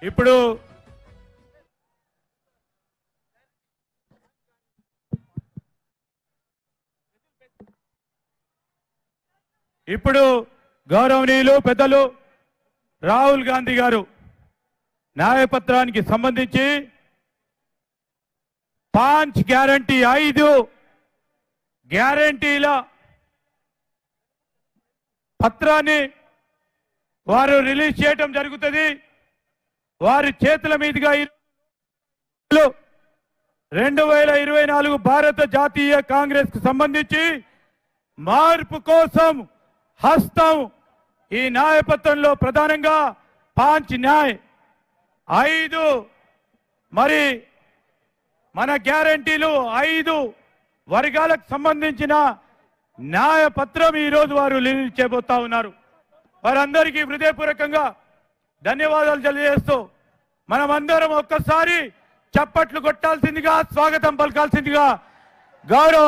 ఇప్పుడు ఇప్పుడు గౌరవనీయులు పెద్దలు రాహుల్ గాంధీ గారు న్యాయపత్రానికి సంబంధించి 5 గ్యారంటీ 5 గ్యారంటీల పత్రాన్ని వారు రిలీజ్ చేయడం జరుగుతుంది. వారి చేతుల మీదుగా 2024 భారత జాతీయ కాంగ్రెస్ కు సంబంధించి మార్పు కోసం హస్తం ఈ న్యాయపత్రంలో ప్రధానంగా 5 న్యాయ్ 5 మరి మన గ్యారంటీలు 5 వర్గాలకు సంబంధించిన న్యాయపత్రం ఈ రోజు వారు రిలీజ్ చేయబోతా ఉన్నారు. వారందరికీ హృదయపూర్వకంగా ధన్యవాదాలు తెలియజేస్తూ మనమందరం ఒక్కసారి చప్పట్లు కొట్టాల్సిందిగా స్వాగతం పలకాల్సిందిగా గౌరవ